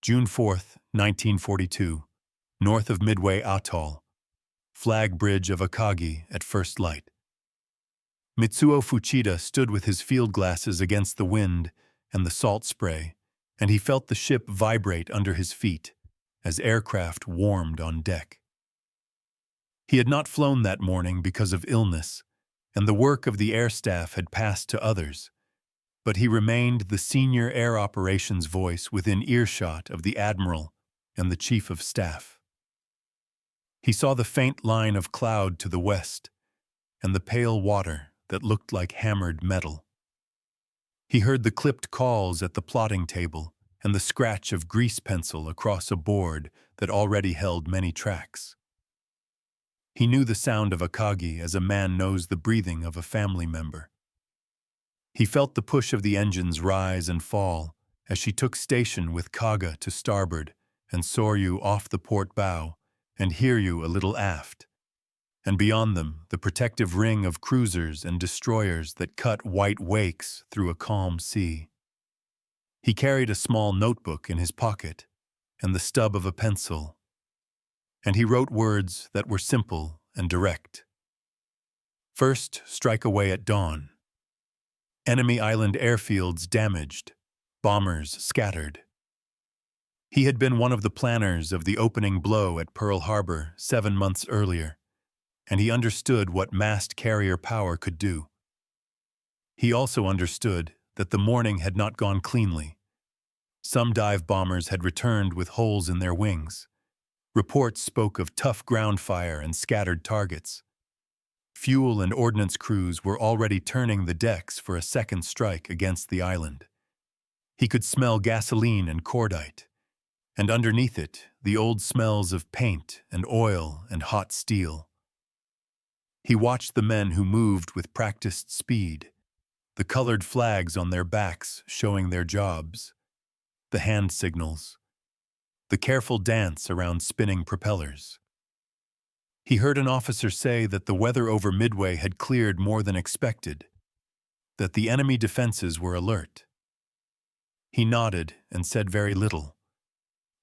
June 4, 1942, north of Midway Atoll, flag bridge of Akagi at first light. Mitsuo Fuchida stood with his field glasses against the wind and the salt spray, and he felt the ship vibrate under his feet as aircraft warmed on deck. He had not flown that morning because of illness, and the work of the air staff had passed to others, but he remained the senior air operations voice within earshot of the admiral and the chief of staff. He saw the faint line of cloud to the west and the pale water that looked like hammered metal. He heard the clipped calls at the plotting table and the scratch of grease pencil across a board that already held many tracks. He knew the sound of Akagi as a man knows the breathing of a family member. He felt the push of the engines rise and fall as she took station with Kaga to starboard and Soryu off the port bow and Hiryu a little aft, and beyond them the protective ring of cruisers and destroyers that cut white wakes through a calm sea. He carried a small notebook in his pocket and the stub of a pencil, and he wrote words that were simple and direct. First, strike away at dawn. Enemy island airfields damaged, bombers scattered. He had been one of the planners of the opening blow at Pearl Harbor 7 months earlier, and he understood what massed carrier power could do. He also understood that the morning had not gone cleanly. Some dive bombers had returned with holes in their wings. Reports spoke of tough ground fire and scattered targets. Fuel and ordnance crews were already turning the decks for a second strike against the island. He could smell gasoline and cordite, and underneath it, the old smells of paint and oil and hot steel. He watched the men who moved with practiced speed, the colored flags on their backs showing their jobs, the hand signals, the careful dance around spinning propellers. He heard an officer say that the weather over Midway had cleared more than expected, that the enemy defenses were alert. He nodded and said very little.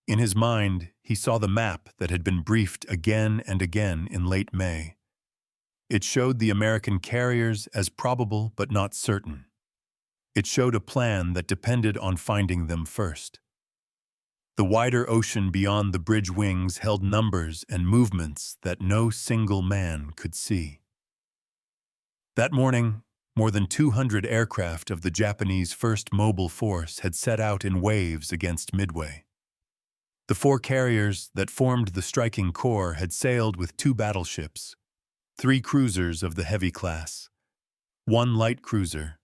In his mind, he saw the map that had been briefed again and again in late May. It showed the American carriers as probable but not certain. It showed a plan that depended on finding them first. The wider ocean beyond the bridge wings held numbers and movements that no single man could see. That morning, more than 200 aircraft of the Japanese First Mobile Force had set out in waves against Midway. The 4 carriers that formed the striking corps had sailed with 2 battleships, 3 cruisers of the heavy class, 1 light cruiser,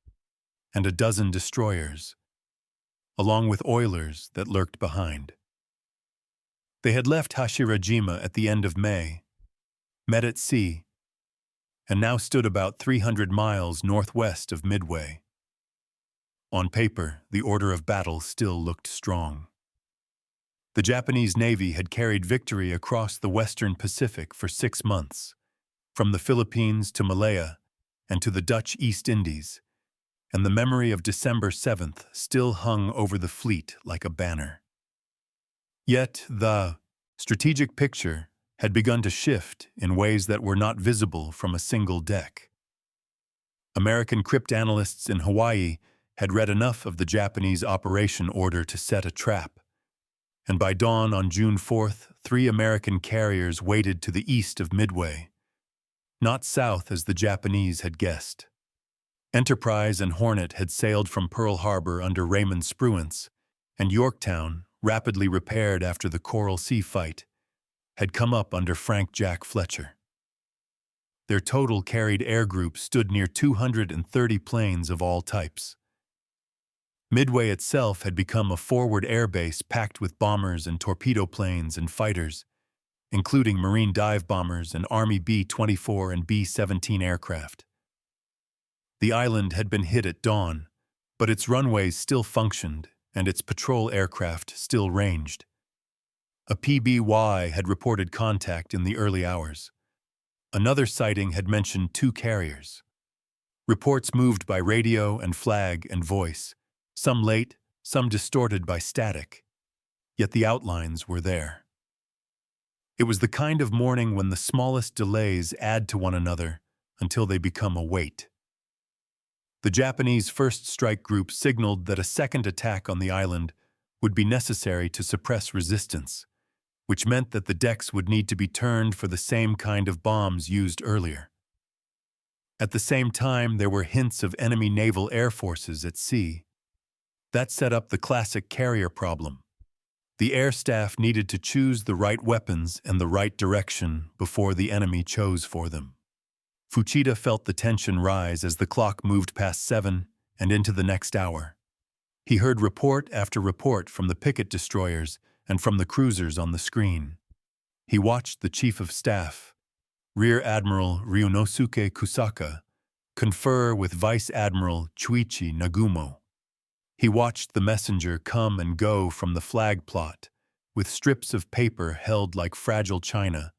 and a dozen destroyers, along with oilers that lurked behind. They had left Hashirajima at the end of May, met at sea, and now stood about 300 miles northwest of Midway. On paper, the order of battle still looked strong. The Japanese Navy had carried victory across the western Pacific for 6 months, from the Philippines to Malaya and to the Dutch East Indies, and the memory of December 7th still hung over the fleet like a banner. Yet the strategic picture had begun to shift in ways that were not visible from a single deck. American cryptanalysts in Hawaii had read enough of the Japanese operation order to set a trap, and by dawn on June 4th, 3 American carriers waited to the east of Midway, not south as the Japanese had guessed. Enterprise and Hornet had sailed from Pearl Harbor under Raymond Spruance, and Yorktown, rapidly repaired after the Coral Sea fight, had come up under Frank Jack Fletcher. Their total carried air group stood near 230 planes of all types. Midway itself had become a forward air base packed with bombers and torpedo planes and fighters, including Marine dive bombers and Army B-24 and B-17 aircraft. The island had been hit at dawn, but its runways still functioned and its patrol aircraft still ranged. A PBY had reported contact in the early hours. Another sighting had mentioned 2 carriers. Reports moved by radio and flag and voice, some late, some distorted by static. yet the outlines were there. It was the kind of morning when the smallest delays add to one another until they become a weight. The Japanese first strike group signaled that a second attack on the island would be necessary to suppress resistance, which meant that the decks would need to be turned for the same kind of bombs used earlier. At the same time, there were hints of enemy naval air forces at sea. That set up the classic carrier problem. The air staff needed to choose the right weapons and the right direction before the enemy chose for them. Fuchida felt the tension rise as the clock moved past 7 and into the next hour. He heard report after report from the picket destroyers and from the cruisers on the screen. He watched the Chief of Staff, Rear Admiral Ryunosuke Kusaka, confer with Vice Admiral Chuichi Nagumo. He watched the messenger come and go from the flag plot, with strips of paper held like fragile china,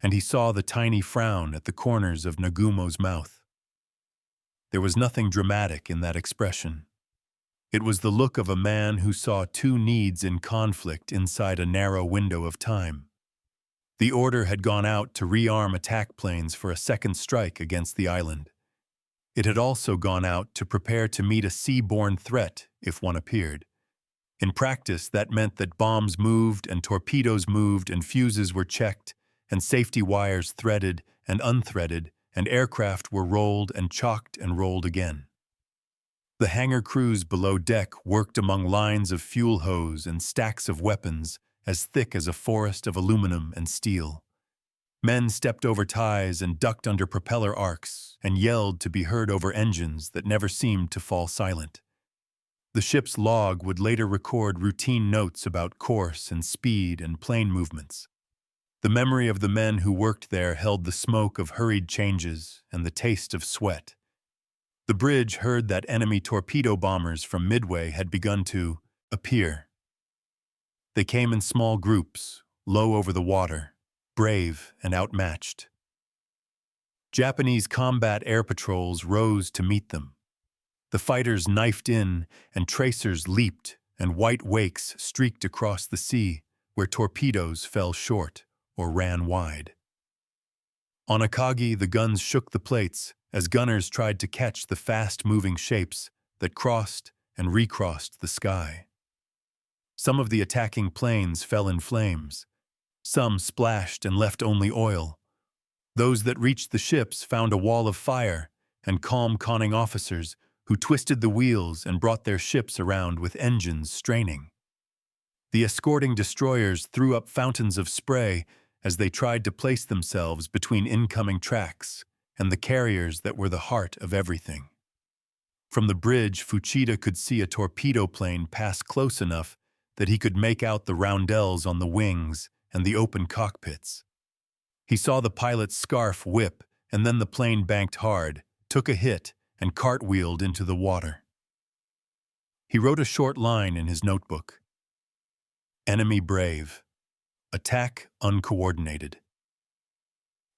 and he saw the tiny frown at the corners of Nagumo's mouth. There was nothing dramatic in that expression. It was the look of a man who saw two needs in conflict inside a narrow window of time. The order had gone out to rearm attack planes for a second strike against the island. It had also gone out to prepare to meet a sea-borne threat if one appeared. In practice, that meant that bombs moved and torpedoes moved and fuses were checked and safety wires threaded and unthreaded and aircraft were rolled and chalked and rolled again. The hangar crews below deck worked among lines of fuel hose and stacks of weapons as thick as a forest of aluminum and steel. Men stepped over ties and ducked under propeller arcs and yelled to be heard over engines that never seemed to fall silent. The ship's log would later record routine notes about course and speed and plane movements. The memory of the men who worked there held the smoke of hurried changes and the taste of sweat. The bridge heard that enemy torpedo bombers from Midway had begun to appear. They came in small groups, low over the water, brave and outmatched. Japanese combat air patrols rose to meet them. The fighters knifed in, and tracers leaped, and white wakes streaked across the sea where torpedoes fell short or ran wide. On Akagi, the guns shook the plates as gunners tried to catch the fast-moving shapes that crossed and recrossed the sky. Some of the attacking planes fell in flames. Some splashed and left only oil. Those that reached the ships found a wall of fire and calm conning officers who twisted the wheels and brought their ships around with engines straining. The escorting destroyers threw up fountains of spray as they tried to place themselves between incoming tracks and the carriers that were the heart of everything. From the bridge, Fuchida could see a torpedo plane pass close enough that he could make out the roundels on the wings and the open cockpits. He saw the pilot's scarf whip, and then the plane banked hard, took a hit, and cartwheeled into the water. He wrote a short line in his notebook. Enemy brave. Attack uncoordinated.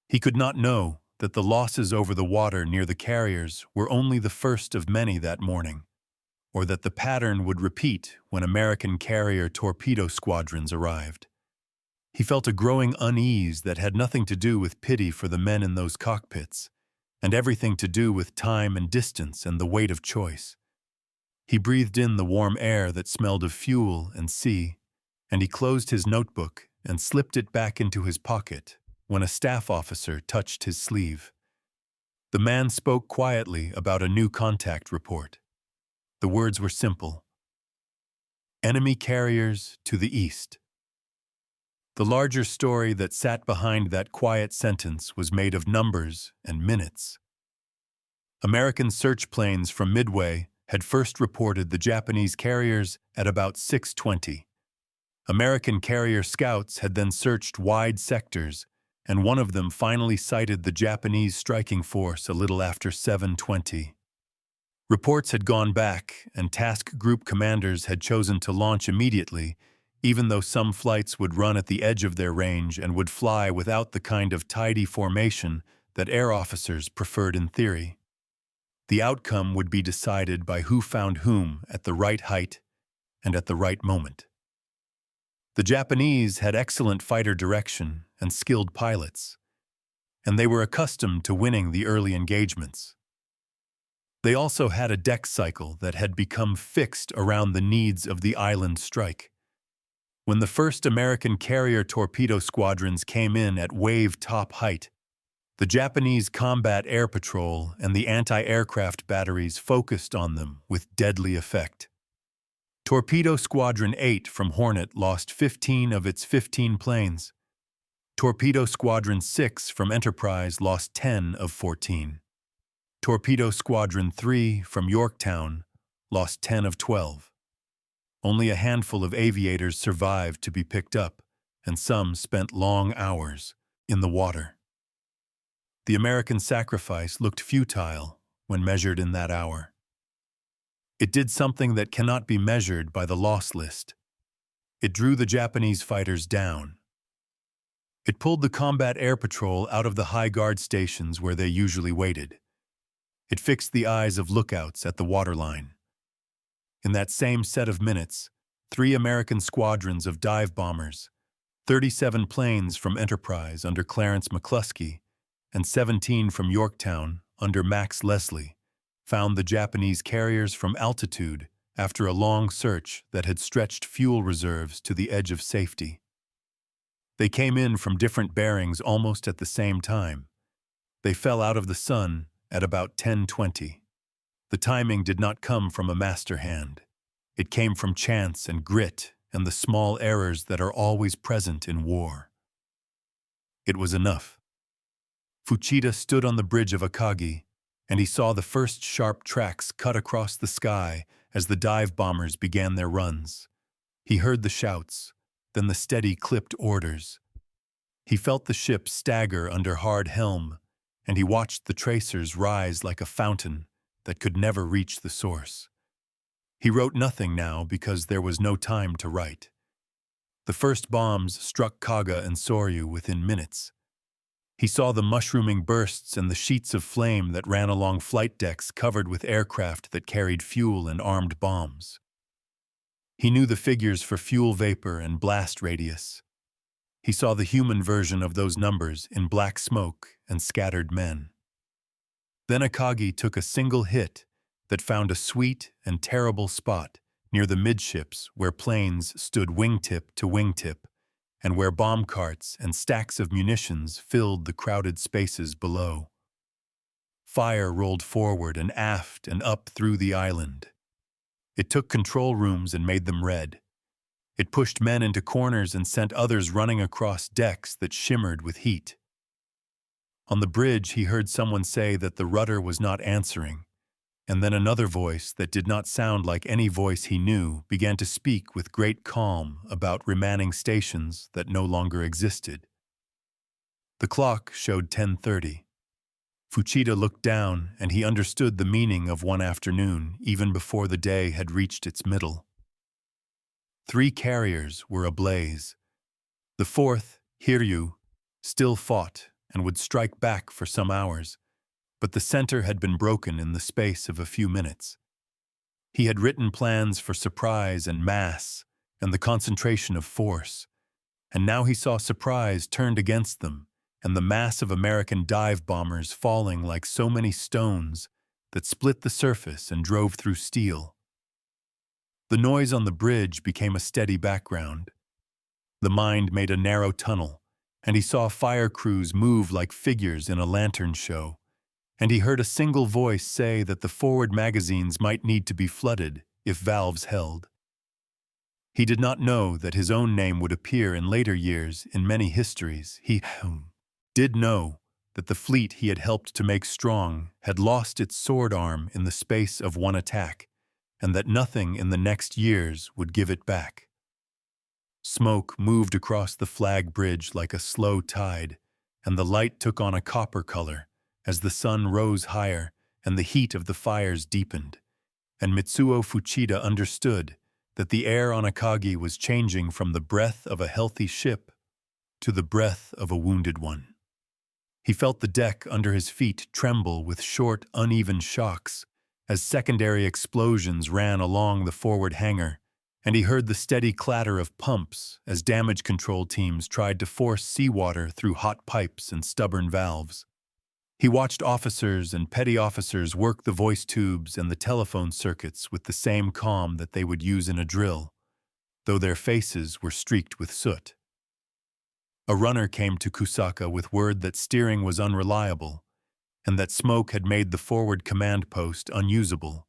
He could not know that the losses over the water near the carriers were only the first of many that morning, or that the pattern would repeat when American carrier torpedo squadrons arrived. He felt a growing unease that had nothing to do with pity for the men in those cockpits, and everything to do with time and distance and the weight of choice. He breathed in the warm air that smelled of fuel and sea, and he closed his notebook and slipped it back into his pocket when a staff officer touched his sleeve. The man spoke quietly about a new contact report. The words were simple. Enemy carriers to the east. The larger story that sat behind that quiet sentence was made of numbers and minutes. American search planes from Midway had first reported the Japanese carriers at about 6:20. American carrier scouts had then searched wide sectors, and one of them finally sighted the Japanese striking force a little after 7:20. Reports had gone back, and task group commanders had chosen to launch immediately, even though some flights would run at the edge of their range and would fly without the kind of tidy formation that air officers preferred in theory. The outcome would be decided by who found whom at the right height and at the right moment. The Japanese had excellent fighter direction and skilled pilots, and they were accustomed to winning the early engagements. They also had a deck cycle that had become fixed around the needs of the island strike. When the first American carrier torpedo squadrons came in at wave-top height, the Japanese combat air patrol and the anti-aircraft batteries focused on them with deadly effect. Torpedo Squadron 8 from Hornet lost 15 of its 15 planes. Torpedo Squadron 6 from Enterprise lost 10 of 14. Torpedo Squadron 3 from Yorktown lost 10 of 12. Only a handful of aviators survived to be picked up, and some spent long hours in the water. The American sacrifice looked futile when measured in that hour. It did something that cannot be measured by the loss list. It drew the Japanese fighters down. It pulled the combat air patrol out of the high guard stations where they usually waited. It fixed the eyes of lookouts at the waterline. In that same set of minutes, 3 American squadrons of dive bombers, 37 planes from Enterprise under Clarence McCluskey, and 17 from Yorktown under Max Leslie, found the Japanese carriers from altitude after a long search that had stretched fuel reserves to the edge of safety. They came in from different bearings almost at the same time. They fell out of the sun at about 10:20. The timing did not come from a master hand. It came from chance and grit and the small errors that are always present in war. It was enough. Fuchida stood on the bridge of Akagi, and he saw the first sharp tracks cut across the sky as the dive bombers began their runs. He heard the shouts, then the steady clipped orders. He felt the ship stagger under hard helm, and he watched the tracers rise like a fountain that could never reach the source. He wrote nothing now because there was no time to write. The first bombs struck Kaga and Soryu within minutes. He saw the mushrooming bursts and the sheets of flame that ran along flight decks covered with aircraft that carried fuel and armed bombs. He knew the figures for fuel vapor and blast radius. He saw the human version of those numbers in black smoke and scattered men. Then Akagi took a single hit that found a sweet and terrible spot near the midships where planes stood wingtip to wingtip and where bomb carts and stacks of munitions filled the crowded spaces below. Fire rolled forward and aft and up through the island. It took control rooms and made them red. It pushed men into corners and sent others running across decks that shimmered with heat. On the bridge, he heard someone say that the rudder was not answering, and then another voice that did not sound like any voice he knew began to speak with great calm about remaining stations that no longer existed. The clock showed 10:30. Fuchida looked down, and he understood the meaning of one afternoon even before the day had reached its middle. 3 carriers were ablaze. The 4th, Hiryu, still fought and would strike back for some hours, but the center had been broken in the space of a few minutes. He had written plans for surprise and mass and the concentration of force, and now he saw surprise turned against them and the mass of American dive bombers falling like so many stones that split the surface and drove through steel. The noise on the bridge became a steady background. The mind made a narrow tunnel, and he saw fire crews move like figures in a lantern show, and he heard a single voice say that the forward magazines might need to be flooded if valves held. He did not know that his own name would appear in later years in many histories. He did know that the fleet he had helped to make strong had lost its sword arm in the space of one attack, and that nothing in the next years would give it back. Smoke moved across the flag bridge like a slow tide, and the light took on a copper color as the sun rose higher and the heat of the fires deepened, and Mitsuo Fuchida understood that the air on Akagi was changing from the breath of a healthy ship to the breath of a wounded one. He felt the deck under his feet tremble with short, uneven shocks as secondary explosions ran along the forward hangar and he heard the steady clatter of pumps as damage control teams tried to force seawater through hot pipes and stubborn valves. He watched officers and petty officers work the voice tubes and the telephone circuits with the same calm that they would use in a drill, though their faces were streaked with soot. A runner came to Kusaka with word that steering was unreliable and that smoke had made the forward command post unusable.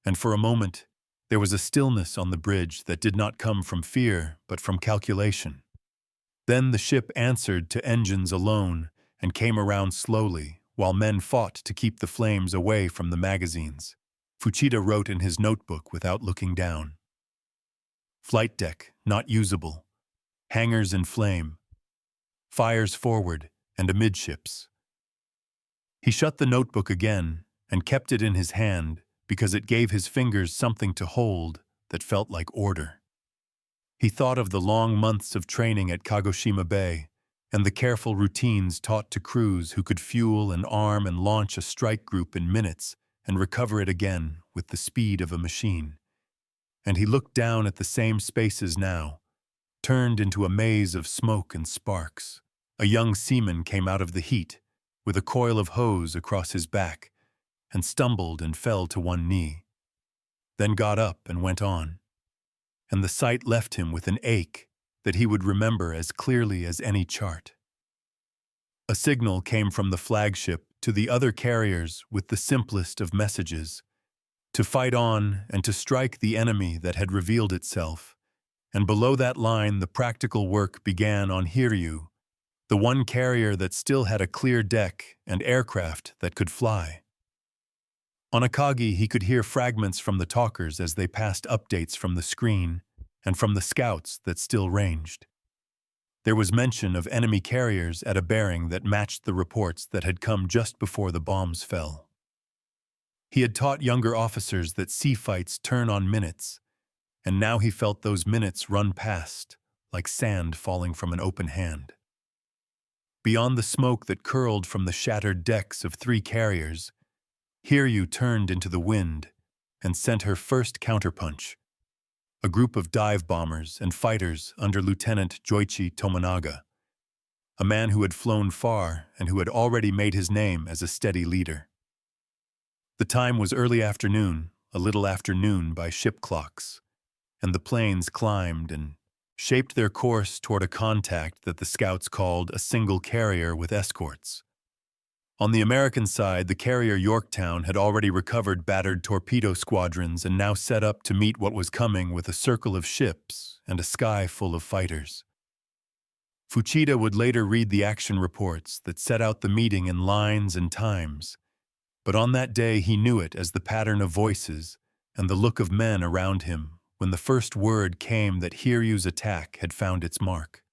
And for a moment, there was a stillness on the bridge that did not come from fear but from calculation. Then the ship answered to engines alone and came around slowly, while men fought to keep the flames away from the magazines. Fuchida wrote in his notebook without looking down. Flight deck, not usable. Hangars in flame. Fires forward and amidships. He shut the notebook again and kept it in his hand because it gave his fingers something to hold that felt like order. He thought of the long months of training at Kagoshima Bay and the careful routines taught to crews who could fuel and arm and launch a strike group in minutes and recover it again with the speed of a machine. And he looked down at the same spaces now, turned into a maze of smoke and sparks. A young seaman came out of the heat with a coil of hose across his back and stumbled and fell to one knee, then got up and went on. And the sight left him with an ache that he would remember as clearly as any chart. A signal came from the flagship to the other carriers with the simplest of messages, to fight on and to strike the enemy that had revealed itself, and below that line the practical work began on Hiryu, the one carrier that still had a clear deck and aircraft that could fly. On Akagi, he could hear fragments from the talkers as they passed updates from the screen and from the scouts that still ranged. There was mention of enemy carriers at a bearing that matched the reports that had come just before the bombs fell. He had taught younger officers that sea fights turn on minutes, and now he felt those minutes run past, like sand falling from an open hand. Beyond the smoke that curled from the shattered decks of 3 carriers, Hiryu turned into the wind and sent her first counterpunch, a group of dive bombers and fighters under Lieutenant Joichi Tomonaga, a man who had flown far and who had already made his name as a steady leader. The time was early afternoon, a little after noon by ship clocks, and the planes climbed and shaped their course toward a contact that the scouts called a single carrier with escorts. On the American side, the carrier Yorktown had already recovered battered torpedo squadrons and now set up to meet what was coming with a circle of ships and a sky full of fighters. Fuchida would later read the action reports that set out the meeting in lines and times, but on that day he knew it as the pattern of voices and the look of men around him when the first word came that Hiryu's attack had found its mark.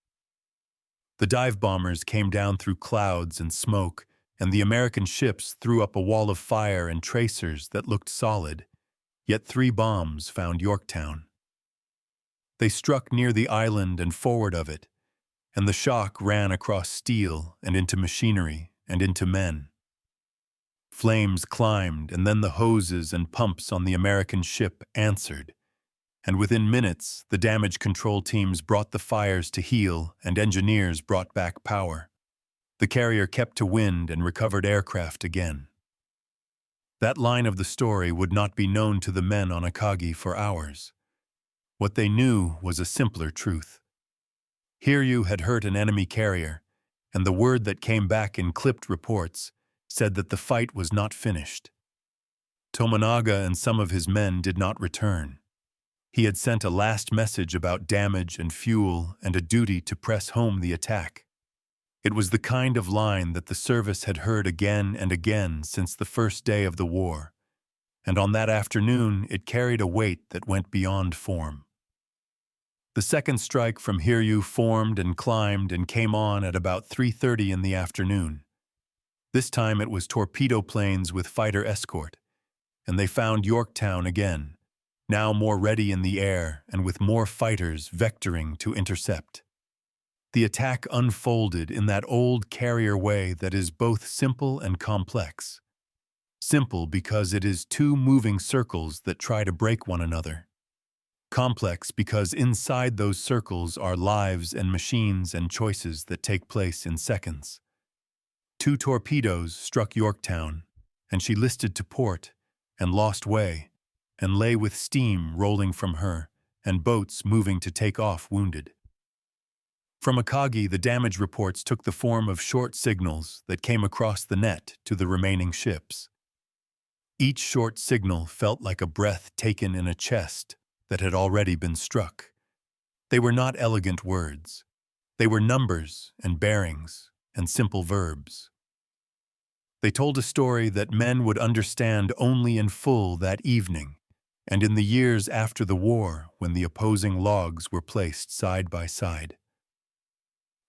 The dive bombers came down through clouds and smoke, and the American ships threw up a wall of fire and tracers that looked solid, yet 3 bombs found Yorktown. They struck near the island and forward of it, and the shock ran across steel and into machinery and into men. Flames climbed, and then the hoses and pumps on the American ship answered, and within minutes the damage control teams brought the fires to heal and engineers brought back power. The carrier kept to wind and recovered aircraft again. That line of the story would not be known to the men on Akagi for hours. What they knew was a simpler truth. Hiryu had hurt an enemy carrier, and the word that came back in clipped reports said that the fight was not finished. Tomonaga and some of his men did not return. He had sent a last message about damage and fuel and a duty to press home the attack. It was the kind of line that the service had heard again and again since the first day of the war, and on that afternoon it carried a weight that went beyond form. The second strike from Hiryu formed and climbed and came on at about 3:30 in the afternoon. This time it was torpedo planes with fighter escort, and they found Yorktown again, now more ready in the air and with more fighters vectoring to intercept. The attack unfolded in that old carrier way that is both simple and complex. Simple because it is 2 moving circles that try to break one another. Complex because inside those circles are lives and machines and choices that take place in seconds. 2 torpedoes struck Yorktown, and she listed to port, and lost way, and lay with steam rolling from her, and boats moving to take off wounded. From Akagi, the damage reports took the form of short signals that came across the net to the remaining ships. Each short signal felt like a breath taken in a chest that had already been struck. They were not elegant words. They were numbers and bearings and simple verbs. They told a story that men would understand only in full that evening, and in the years after the war when the opposing logs were placed side by side.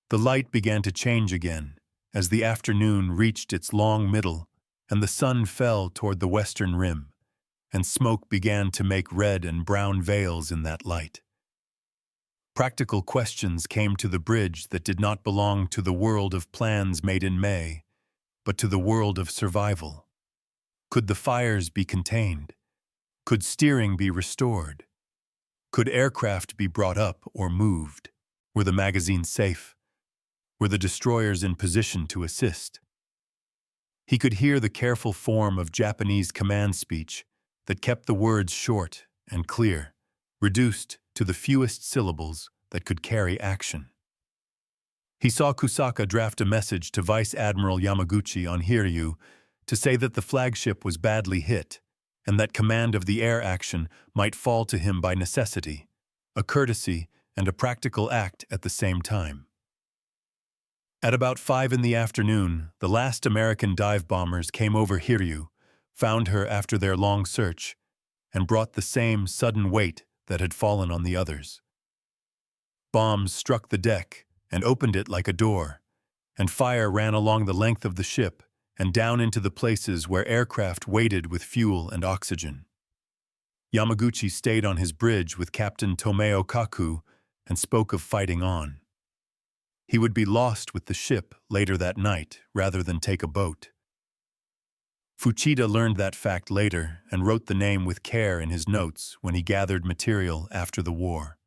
The light began to change again as the afternoon reached its long middle and the sun fell toward the western rim, and smoke began to make red and brown veils in that light. Practical questions came to the bridge that did not belong to the world of plans made in May, but to the world of survival. Could the fires be contained? Could steering be restored? Could aircraft be brought up or moved? Were the magazines safe? Were the destroyers in position to assist? He could hear the careful form of Japanese command speech that kept the words short and clear, reduced to the fewest syllables that could carry action. He saw Kusaka draft a message to Vice Admiral Yamaguchi on Hiryu to say that the flagship was badly hit and that command of the air action might fall to him by necessity, a courtesy and a practical act at the same time. At about 5 in the afternoon, the last American dive bombers came over Hiryu, found her after their long search, and brought the same sudden weight that had fallen on the others. Bombs struck the deck and opened it like a door, and fire ran along the length of the ship and down into the places where aircraft waited with fuel and oxygen. Yamaguchi stayed on his bridge with Captain Tomeo Kaku and spoke of fighting on. He would be lost with the ship later that night rather than take a boat. Fuchida learned that fact later and wrote the name with care in his notes when he gathered material after the war.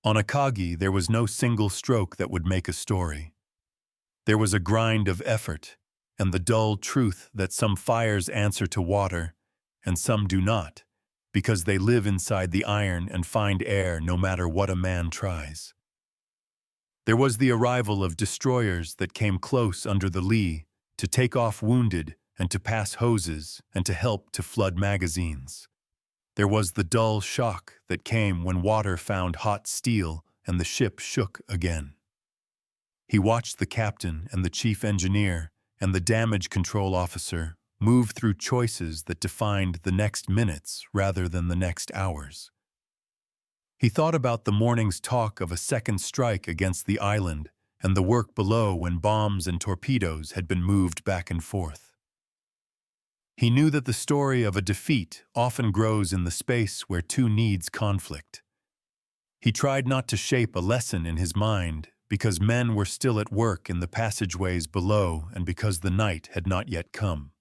On Akagi, there was no single stroke that would make a story. There was a grind of effort and the dull truth that some fires answer to water and some do not, because they live inside the iron and find air no matter what a man tries. There was the arrival of destroyers that came close under the lee to take off wounded and to pass hoses and to help to flood magazines. There was the dull shock that came when water found hot steel and the ship shook again. He watched the captain and the chief engineer and the damage control officer move through choices that defined the next minutes rather than the next hours. He thought about the morning's talk of a second strike against the island and the work below when bombs and torpedoes had been moved back and forth. He knew that the story of a defeat often grows in the space where two needs conflict. He tried not to shape a lesson in his mind because men were still at work in the passageways below and because the night had not yet come.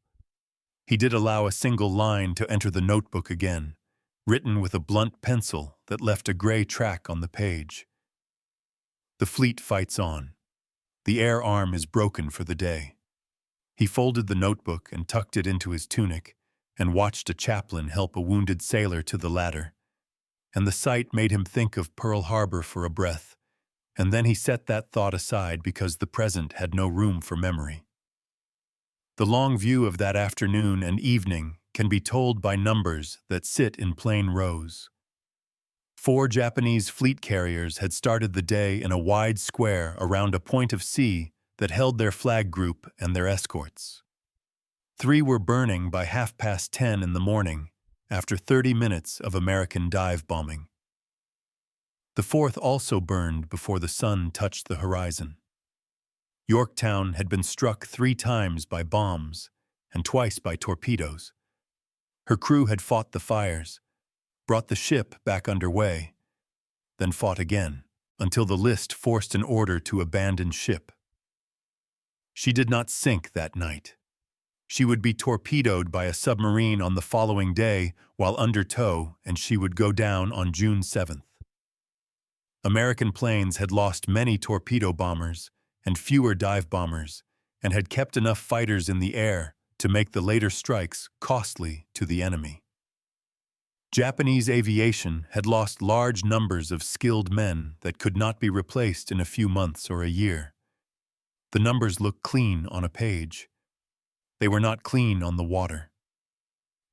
He did allow a single line to enter the notebook again, written with a blunt pencil that left a gray track on the page. The fleet fights on. The air arm is broken for the day. He folded the notebook and tucked it into his tunic and watched a chaplain help a wounded sailor to the ladder. And the sight made him think of Pearl Harbor for a breath, and then he set that thought aside because the present had no room for memory. The long view of that afternoon and evening can be told by numbers that sit in plain rows. 4 Japanese fleet carriers had started the day in a wide square around a point of sea that held their flag group and their escorts. 3 were burning by 10:30 in the morning, after 30 minutes of American dive bombing. The 4th also burned before the sun touched the horizon. Yorktown had been struck 3 times by bombs and twice by torpedoes. Her crew had fought the fires, brought the ship back underway, then fought again until the list forced an order to abandon ship. She did not sink that night. She would be torpedoed by a submarine on the following day while under tow, and she would go down on June 7th. American planes had lost many torpedo bombers and fewer dive bombers, and had kept enough fighters in the air to make the later strikes costly to the enemy. Japanese aviation had lost large numbers of skilled men that could not be replaced in a few months or a year. The numbers looked clean on a page. They were not clean on the water.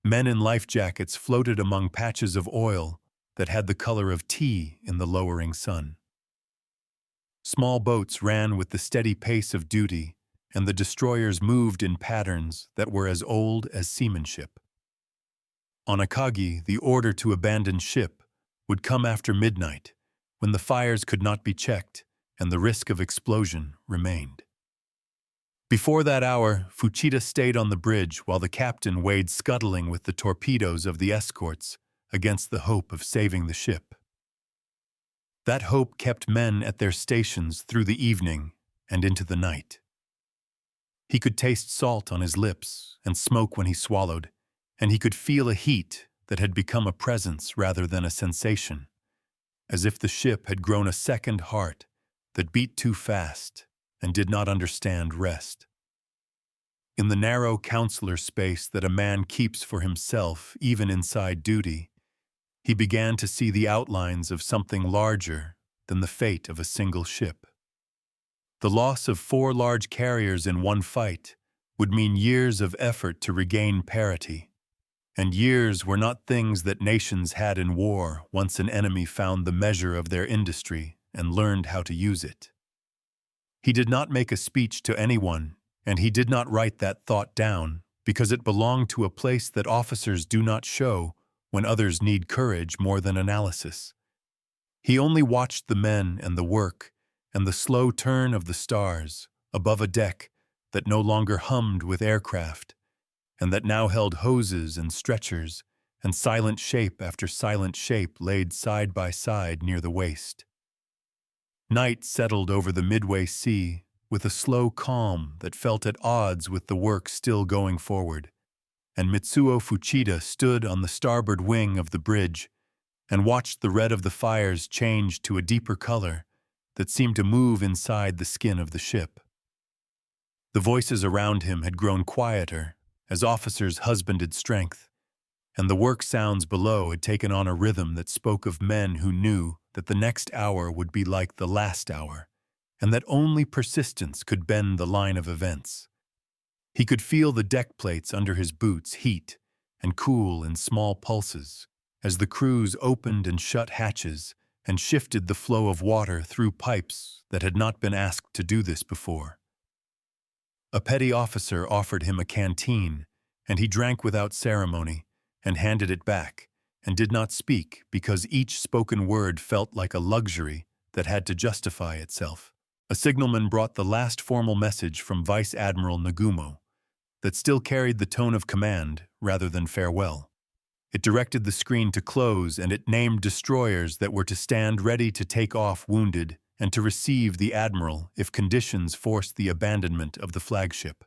Men in life jackets floated among patches of oil that had the color of tea in the lowering sun. Small boats ran with the steady pace of duty, and the destroyers moved in patterns that were as old as seamanship. On Akagi, the order to abandon ship would come after midnight, when the fires could not be checked and the risk of explosion remained. Before that hour, Fuchida stayed on the bridge while the captain weighed scuttling with the torpedoes of the escorts against the hope of saving the ship. That hope kept men at their stations through the evening and into the night. He could taste salt on his lips and smoke when he swallowed, and he could feel a heat that had become a presence rather than a sensation, as if the ship had grown a second heart that beat too fast and did not understand rest. In the narrow counselor space that a man keeps for himself, even inside duty, he began to see the outlines of something larger than the fate of a single ship. The loss of 4 large carriers in one fight would mean years of effort to regain parity, and years were not things that nations had in war once an enemy found the measure of their industry and learned how to use it. He did not make a speech to anyone, and he did not write that thought down because it belonged to a place that officers do not show when others need courage more than analysis. He only watched the men and the work and the slow turn of the stars above a deck that no longer hummed with aircraft, and that now held hoses and stretchers and silent shape after silent shape laid side by side near the waist. Night settled over the Midway Sea with a slow calm that felt at odds with the work still going forward, and Mitsuo Fuchida stood on the starboard wing of the bridge and watched the red of the fires change to a deeper color that seemed to move inside the skin of the ship. The voices around him had grown quieter as officers husbanded strength, and the work sounds below had taken on a rhythm that spoke of men who knew that the next hour would be like the last hour, and that only persistence could bend the line of events. He could feel the deck plates under his boots heat and cool in small pulses as the crews opened and shut hatches and shifted the flow of water through pipes that had not been asked to do this before. A petty officer offered him a canteen, and he drank without ceremony and handed it back, and did not speak because each spoken word felt like a luxury that had to justify itself. A signalman brought the last formal message from Vice Admiral Nagumo that still carried the tone of command rather than farewell. It directed the screen to close, and it named destroyers that were to stand ready to take off wounded and to receive the admiral if conditions forced the abandonment of the flagship.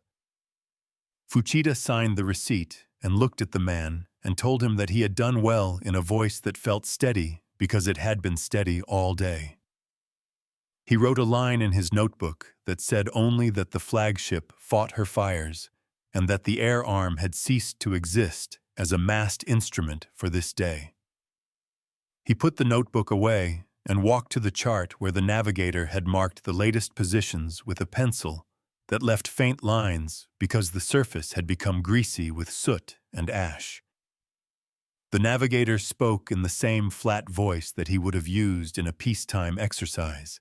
Fuchida signed the receipt and looked at the man and told him that he had done well in a voice that felt steady because it had been steady all day. He wrote a line in his notebook that said only that the flagship fought her fires and that the air arm had ceased to exist as a massed instrument for this day. He put the notebook away and walked to the chart where the navigator had marked the latest positions with a pencil that left faint lines because the surface had become greasy with soot and ash. The navigator spoke in the same flat voice that he would have used in a peacetime exercise.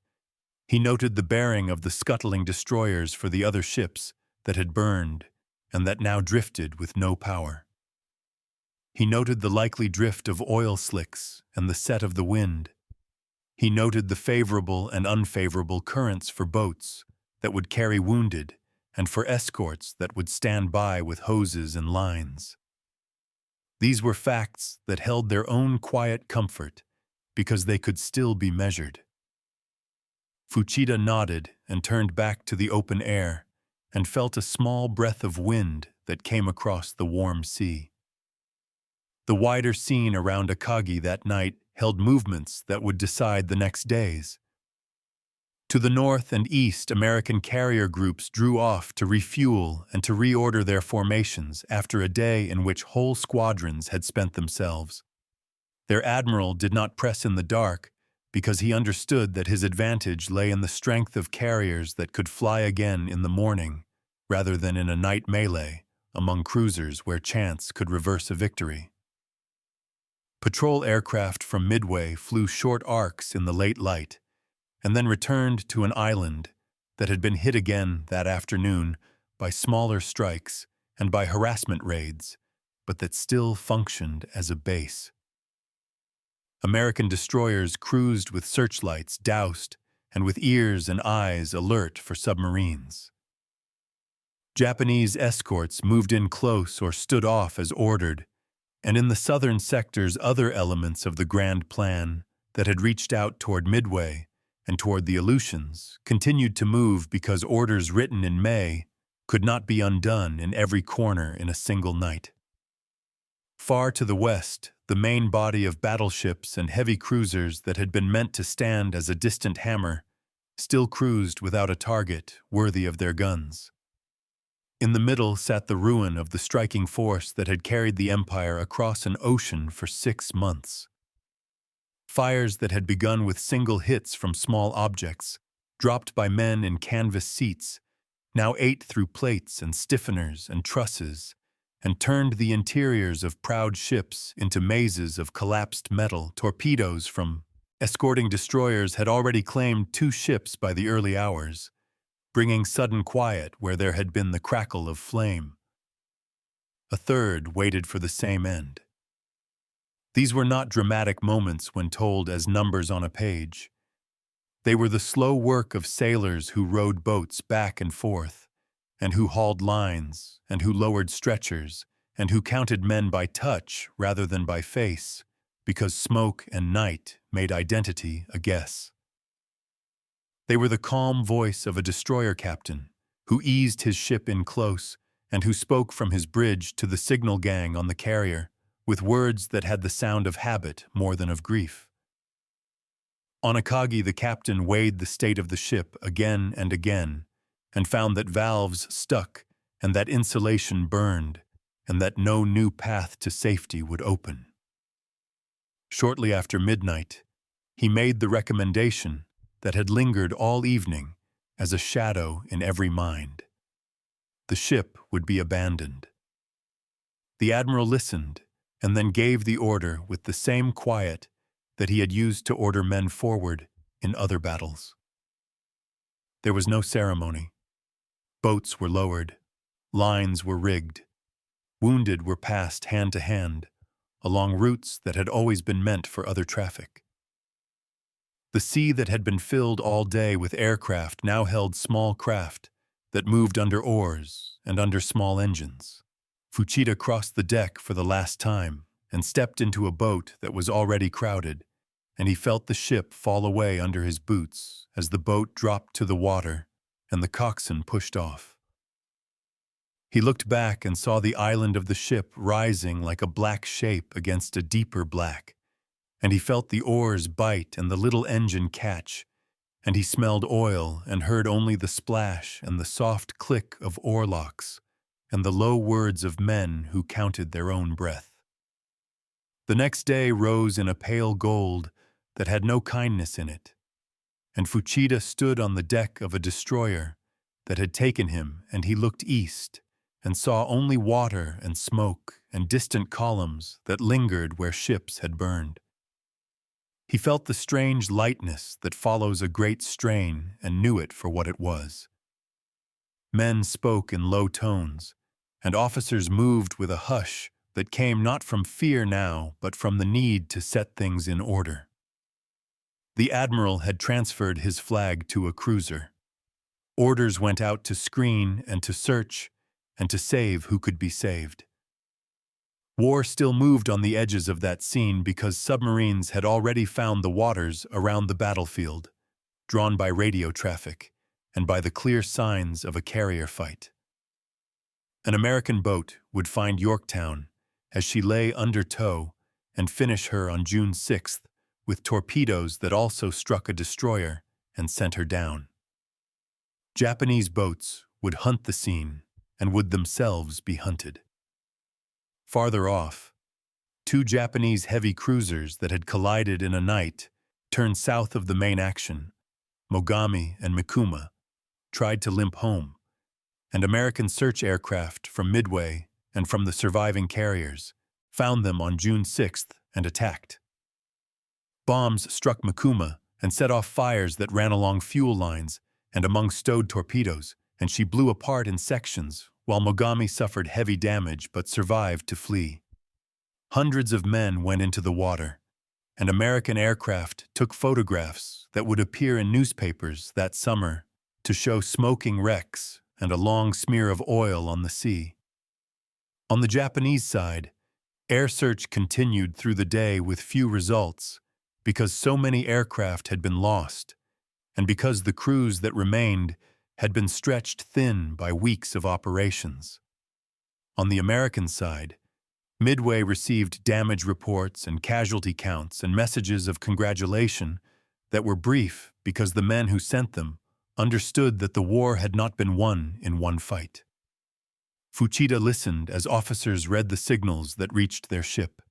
He noted the bearing of the scuttling destroyers for the other ships that had burned and that now drifted with no power. He noted the likely drift of oil slicks and the set of the wind. He noted the favorable and unfavorable currents for boats that would carry wounded and for escorts that would stand by with hoses and lines. These were facts that held their own quiet comfort because they could still be measured. Fuchida nodded and turned back to the open air, and felt a small breath of wind that came across the warm sea. The wider scene around Akagi that night held movements that would decide the next days. To the north and east, American carrier groups drew off to refuel and to reorder their formations after a day in which whole squadrons had spent themselves. Their admiral did not press in the dark because he understood that his advantage lay in the strength of carriers that could fly again in the morning, rather than in a night melee among cruisers where chance could reverse a victory. Patrol aircraft from Midway flew short arcs in the late light, and then returned to an island that had been hit again that afternoon by smaller strikes and by harassment raids, but that still functioned as a base. American destroyers cruised with searchlights doused and with ears and eyes alert for submarines. Japanese escorts moved in close or stood off as ordered, and in the southern sectors other elements of the grand plan that had reached out toward Midway and toward the Aleutians continued to move because orders written in May could not be undone in every corner in a single night. Far to the west, the main body of battleships and heavy cruisers that had been meant to stand as a distant hammer still cruised without a target worthy of their guns. In the middle sat the ruin of the striking force that had carried the Empire across an ocean for 6 months. Fires that had begun with single hits from small objects, dropped by men in canvas seats, now ate through plates and stiffeners and trusses, and turned the interiors of proud ships into mazes of collapsed metal. Torpedoes from escorting destroyers had already claimed 2 ships by the early hours, bringing sudden quiet where there had been the crackle of flame. A third waited for the same end. These were not dramatic moments when told as numbers on a page. They were the slow work of sailors who rowed boats back and forth, and who hauled lines, and who lowered stretchers, and who counted men by touch rather than by face, because smoke and night made identity a guess. They were the calm voice of a destroyer captain, who eased his ship in close, and who spoke from his bridge to the signal gang on the carrier, with words that had the sound of habit more than of grief. On Akagi, the captain weighed the state of the ship again and again, and found that valves stuck, and that insulation burned, and that no new path to safety would open. Shortly after midnight, he made the recommendation that had lingered all evening as a shadow in every mind. The ship would be abandoned. The admiral listened, and then gave the order with the same quiet that he had used to order men forward in other battles. There was no ceremony. Boats were lowered, lines were rigged, wounded were passed hand to hand along routes that had always been meant for other traffic. The sea that had been filled all day with aircraft now held small craft that moved under oars and under small engines. Fuchida crossed the deck for the last time and stepped into a boat that was already crowded, and he felt the ship fall away under his boots as the boat dropped to the water and the coxswain pushed off. He looked back and saw the island of the ship rising like a black shape against a deeper black, and he felt the oars bite and the little engine catch, and he smelled oil and heard only the splash and the soft click of oarlocks and the low words of men who counted their own breath. The next day rose in a pale gold that had no kindness in it, and Fuchida stood on the deck of a destroyer that had taken him, and he looked east and saw only water and smoke and distant columns that lingered where ships had burned. He felt the strange lightness that follows a great strain and knew it for what it was. Men spoke in low tones, and officers moved with a hush that came not from fear now, but from the need to set things in order. The admiral had transferred his flag to a cruiser. Orders went out to screen and to search and to save who could be saved. War still moved on the edges of that scene because submarines had already found the waters around the battlefield, drawn by radio traffic, and by the clear signs of a carrier fight. An American boat would find Yorktown as she lay under tow and finish her on June 6th with torpedoes that also struck a destroyer and sent her down. Japanese boats would hunt the scene and would themselves be hunted. Farther off, two Japanese heavy cruisers that had collided in a night turned south of the main action, Mogami and Mikuma, tried to limp home, and American search aircraft from Midway and from the surviving carriers found them on June 6th and attacked. Bombs struck Mikuma and set off fires that ran along fuel lines and among stowed torpedoes, and she blew apart in sections, while Mogami suffered heavy damage but survived to flee. Hundreds of men went into the water, and American aircraft took photographs that would appear in newspapers that summer to show smoking wrecks and a long smear of oil on the sea. On the Japanese side, air search continued through the day with few results because so many aircraft had been lost, and because the crews that remained had been stretched thin by weeks of operations. On the American side, Midway received damage reports and casualty counts and messages of congratulation that were brief because the men who sent them understood that the war had not been won in one fight. Fuchida listened as officers read the signals that reached their ship.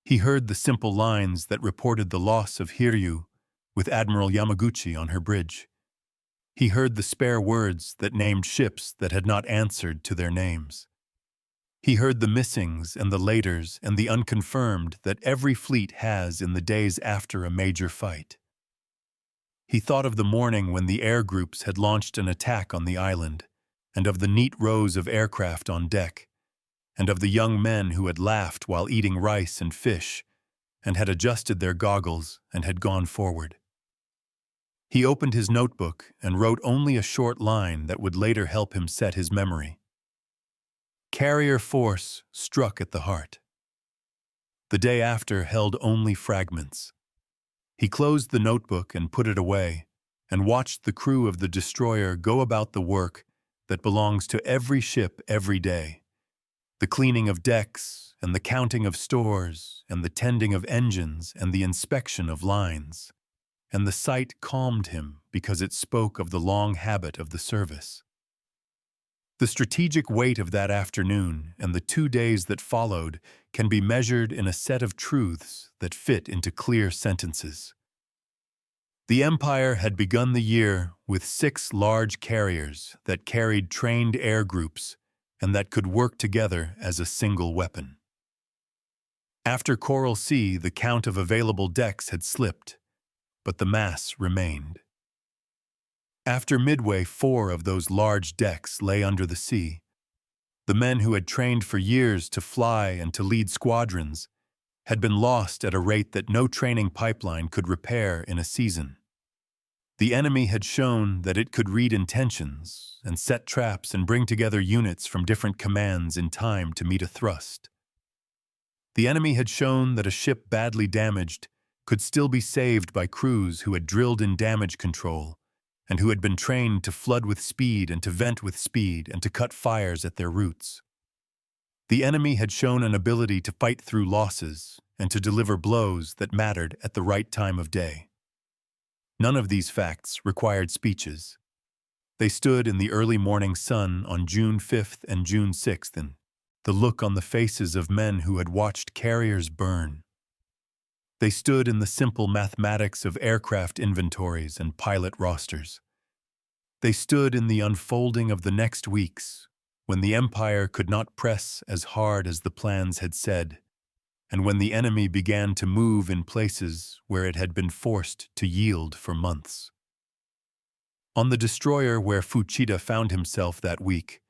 He heard the simple lines that reported the loss of Hiryu with Admiral Yamaguchi on her bridge. He heard the spare words that named ships that had not answered to their names. He heard the missings and the laters and the unconfirmed that every fleet has in the days after a major fight. He thought of the morning when the air groups had launched an attack on the island, and of the neat rows of aircraft on deck, and of the young men who had laughed while eating rice and fish, and had adjusted their goggles and had gone forward. He opened his notebook and wrote only a short line that would later help him set his memory. Carrier force struck at the heart. The day after held only fragments. He closed the notebook and put it away, and watched the crew of the destroyer go about the work that belongs to every ship every day. The cleaning of decks, and the counting of stores, and the tending of engines, and the inspection of lines. And the sight calmed him because it spoke of the long habit of the service. The strategic weight of that afternoon and the 2 days that followed can be measured in a set of truths that fit into clear sentences. The Empire had begun the year with 6 large carriers that carried trained air groups and that could work together as a single weapon. After Coral Sea, the count of available decks had slipped, but the mass remained. After Midway, 4 of those large decks lay under the sea. The men who had trained for years to fly and to lead squadrons had been lost at a rate that no training pipeline could repair in a season. The enemy had shown that it could read intentions and set traps and bring together units from different commands in time to meet a thrust. The enemy had shown that a ship badly damaged could still be saved by crews who had drilled in damage control and who had been trained to flood with speed and to vent with speed and to cut fires at their roots. The enemy had shown an ability to fight through losses and to deliver blows that mattered at the right time of day. None of these facts required speeches. They stood in the early morning sun on June 5th and June 6th, and the look on the faces of men who had watched carriers burn. They stood in the simple mathematics of aircraft inventories and pilot rosters. They stood in the unfolding of the next weeks, when the Empire could not press as hard as the plans had said, and when the enemy began to move in places where it had been forced to yield for months. On the destroyer where Fuchida found himself that week,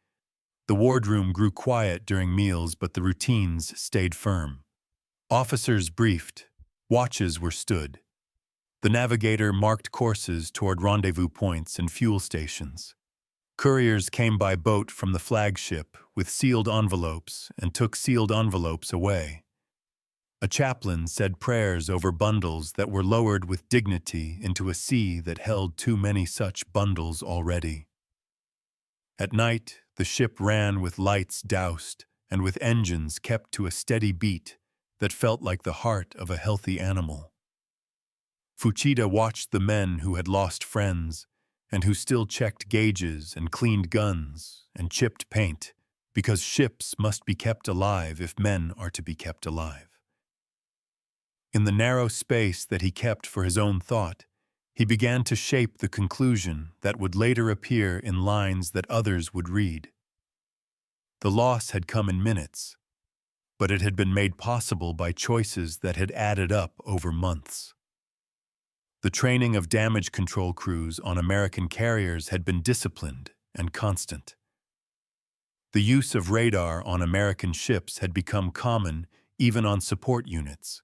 the wardroom grew quiet during meals, but the routines stayed firm. Officers briefed. Watches were stood. The navigator marked courses toward rendezvous points and fuel stations. Couriers came by boat from the flagship with sealed envelopes and took sealed envelopes away. A chaplain said prayers over bundles that were lowered with dignity into a sea that held too many such bundles already. At night, the ship ran with lights doused and with engines kept to a steady beat that felt like the heart of a healthy animal. Fuchida watched the men who had lost friends and who still checked gauges and cleaned guns and chipped paint, because ships must be kept alive if men are to be kept alive. In the narrow space that he kept for his own thought, he began to shape the conclusion that would later appear in lines that others would read. The loss had come in minutes, but it had been made possible by choices that had added up over months. The training of damage control crews on American carriers had been disciplined and constant. The use of radar on American ships had become common even on support units.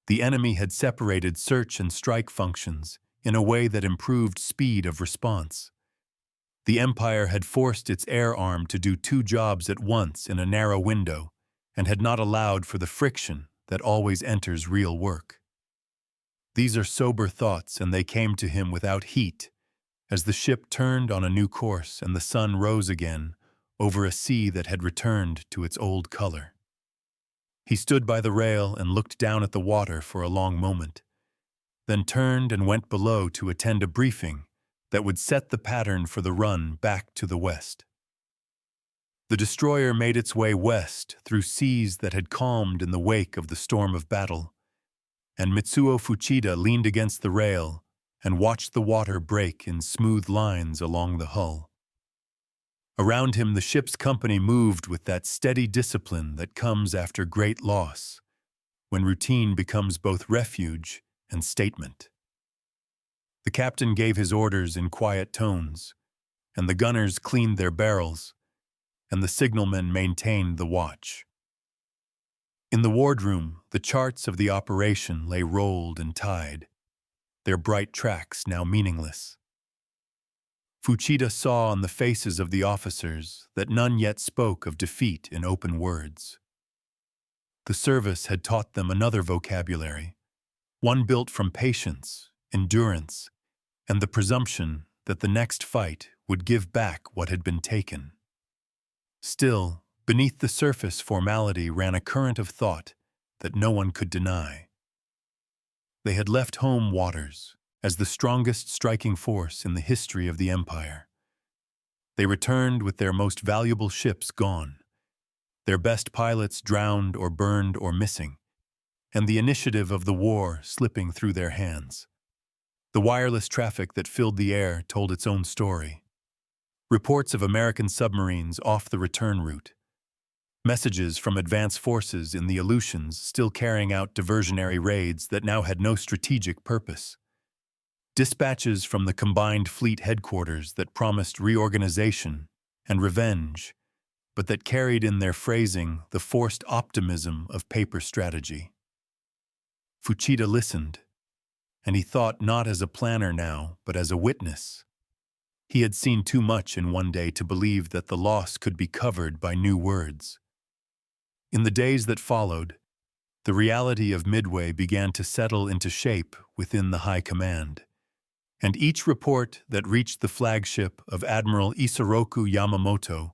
The enemy had separated search and strike functions in a way that improved speed of response. The Empire had forced its air arm to do two jobs at once in a narrow window and had not allowed for the friction that always enters real work. These are sober thoughts, and they came to him without heat, as the ship turned on a new course and the sun rose again over a sea that had returned to its old color. He stood by the rail and looked down at the water for a long moment, then turned and went below to attend a briefing that would set the pattern for the run back to the west. The destroyer made its way west through seas that had calmed in the wake of the storm of battle, and Mitsuo Fuchida leaned against the rail and watched the water break in smooth lines along the hull. Around him, the ship's company moved with that steady discipline that comes after great loss, when routine becomes both refuge and statement. The captain gave his orders in quiet tones, and the gunners cleaned their barrels, and the signalmen maintained the watch. In the wardroom, the charts of the operation lay rolled and tied, their bright tracks now meaningless. Fuchida saw on the faces of the officers that none yet spoke of defeat in open words. The service had taught them another vocabulary, one built from patience, endurance, and the presumption that the next fight would give back what had been taken. Still, beneath the surface formality ran a current of thought that no one could deny. They had left home waters as the strongest striking force in the history of the Empire. They returned with their most valuable ships gone, their best pilots drowned or burned or missing, and the initiative of the war slipping through their hands. The wireless traffic that filled the air told its own story. Reports of American submarines off the return route. Messages from advance forces in the Aleutians still carrying out diversionary raids that now had no strategic purpose. Dispatches from the combined fleet headquarters that promised reorganization and revenge, but that carried in their phrasing the forced optimism of paper strategy. Fuchida listened, and he thought not as a planner now, but as a witness. He had seen too much in one day to believe that the loss could be covered by new words. In the days that followed, the reality of Midway began to settle into shape within the high command, and each report that reached the flagship of Admiral Isoroku Yamamoto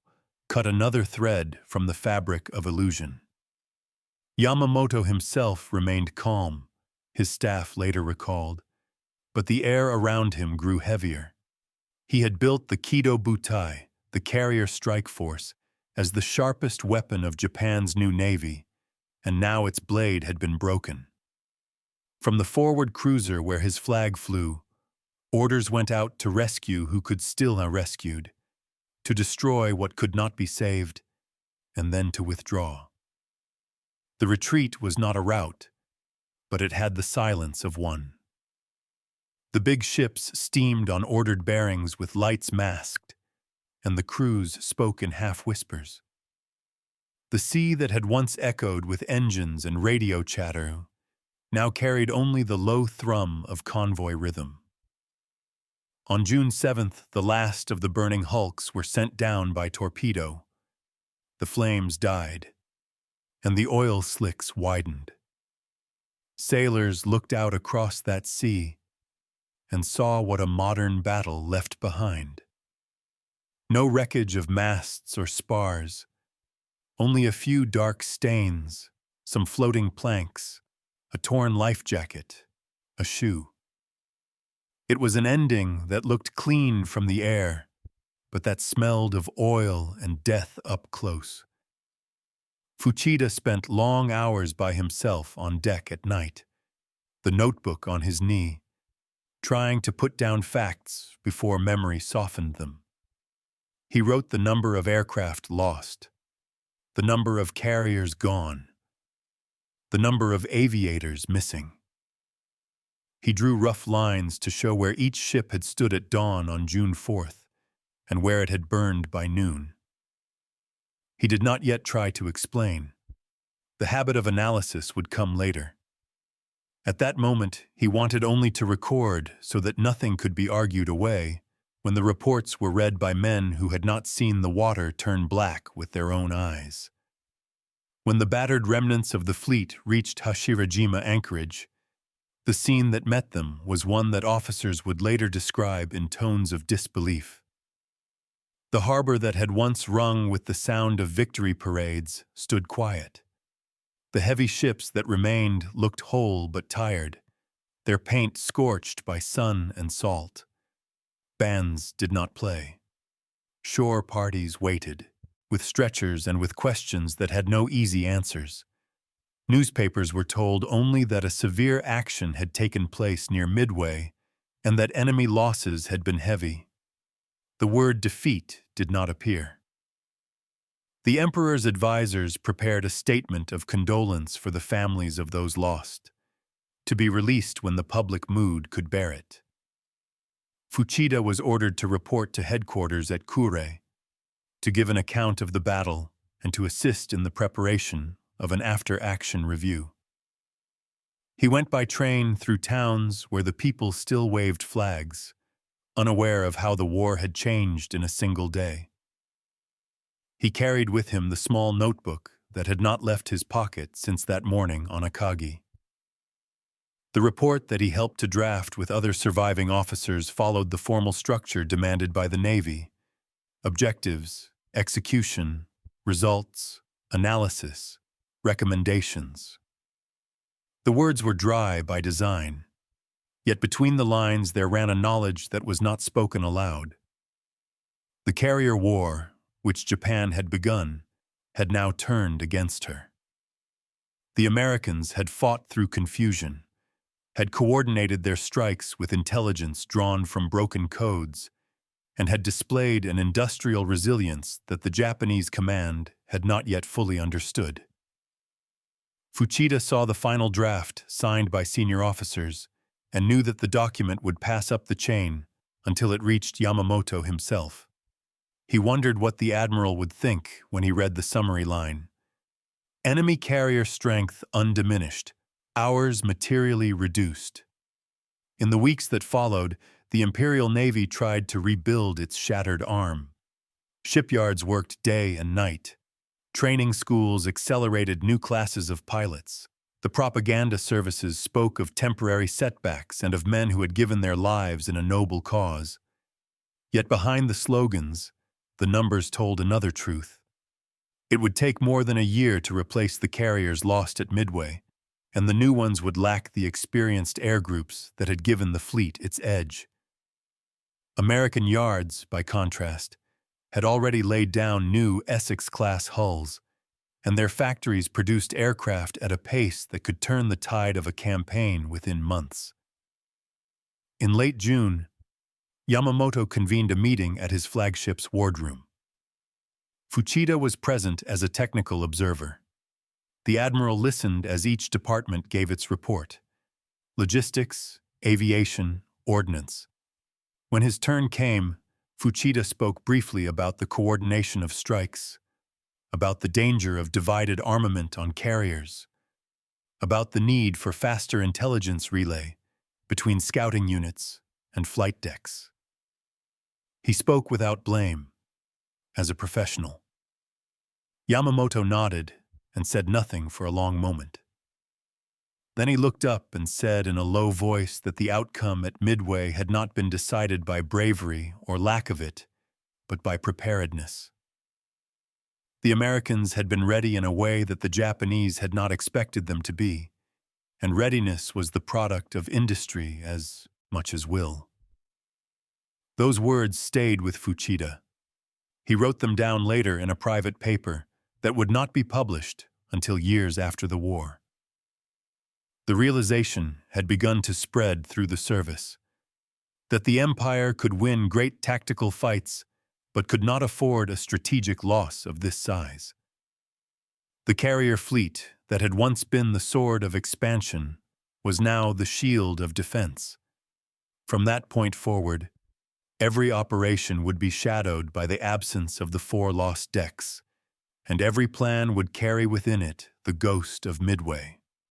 cut another thread from the fabric of illusion. Yamamoto himself remained calm, his staff later recalled, but the air around him grew heavier. He had built the Kido Butai, the carrier strike force, as the sharpest weapon of Japan's new navy, and now its blade had been broken. From the forward cruiser where his flag flew, orders went out to rescue who could still have rescued, to destroy what could not be saved, and then to withdraw. The retreat was not a rout, but it had the silence of one. The big ships steamed on ordered bearings with lights masked, and the crews spoke in half-whispers. The sea that had once echoed with engines and radio chatter now carried only the low thrum of convoy rhythm. On June 7th, the last of the burning hulks were sent down by torpedo. The flames died, and the oil slicks widened. Sailors looked out across that sea and saw what a modern battle left behind. No wreckage of masts or spars, only a few dark stains, some floating planks, a torn life jacket, a shoe. It was an ending that looked clean from the air, but that smelled of oil and death up close. Fuchida spent long hours by himself on deck at night, the notebook on his knee, trying to put down facts before memory softened them. He wrote the number of aircraft lost, the number of carriers gone, the number of aviators missing. He drew rough lines to show where each ship had stood at dawn on June 4th and where it had burned by noon. He did not yet try to explain. The habit of analysis would come later. At that moment, he wanted only to record so that nothing could be argued away when the reports were read by men who had not seen the water turn black with their own eyes. When the battered remnants of the fleet reached Hashirajima anchorage, the scene that met them was one that officers would later describe in tones of disbelief. The harbor that had once rung with the sound of victory parades stood quiet. The heavy ships that remained looked whole but tired, their paint scorched by sun and salt. Bands did not play. Shore parties waited, with stretchers and with questions that had no easy answers. Newspapers were told only that a severe action had taken place near Midway and that enemy losses had been heavy. The word defeat did not appear. The emperor's advisors prepared a statement of condolence for the families of those lost, to be released when the public mood could bear it. Fuchida was ordered to report to headquarters at Kure, to give an account of the battle and to assist in the preparation of an after-action review. He went by train through towns where the people still waved flags, unaware of how the war had changed in a single day. He carried with him the small notebook that had not left his pocket since that morning on Akagi. The report that he helped to draft with other surviving officers followed the formal structure demanded by the Navy: objectives, execution, results, analysis, recommendations. The words were dry by design, yet between the lines there ran a knowledge that was not spoken aloud. The carrier war, which Japan had begun, had now turned against her. The Americans had fought through confusion, had coordinated their strikes with intelligence drawn from broken codes, and had displayed an industrial resilience that the Japanese command had not yet fully understood. Fuchida saw the final draft signed by senior officers and knew that the document would pass up the chain until it reached Yamamoto himself. He wondered what the admiral would think when he read the summary line: enemy carrier strength undiminished, ours materially reduced. In the weeks that followed, the Imperial Navy tried to rebuild its shattered arm. Shipyards worked day and night. Training schools accelerated new classes of pilots. The propaganda services spoke of temporary setbacks and of men who had given their lives in a noble cause. Yet behind the slogans, the numbers told another truth. It would take more than a year to replace the carriers lost at Midway, and the new ones would lack the experienced air groups that had given the fleet its edge. American yards, by contrast, had already laid down new Essex-class hulls, and their factories produced aircraft at a pace that could turn the tide of a campaign within months. In late June, Yamamoto convened a meeting at his flagship's wardroom. Fuchida was present as a technical observer. The admiral listened as each department gave its report: logistics, aviation, ordnance. When his turn came, Fuchida spoke briefly about the coordination of strikes, about the danger of divided armament on carriers, about the need for faster intelligence relay between scouting units and flight decks. He spoke without blame, as a professional. Yamamoto nodded and said nothing for a long moment. Then he looked up and said in a low voice that the outcome at Midway had not been decided by bravery or lack of it, but by preparedness. The Americans had been ready in a way that the Japanese had not expected them to be, and readiness was the product of industry as much as will. Those words stayed with Fuchida. He wrote them down later in a private paper that would not be published until years after the war. The realization had begun to spread through the service that the Empire could win great tactical fights but could not afford a strategic loss of this size. The carrier fleet that had once been the sword of expansion was now the shield of defense. From that point forward, every operation would be shadowed by the absence of the 4 lost decks, and every plan would carry within it the ghost of Midway.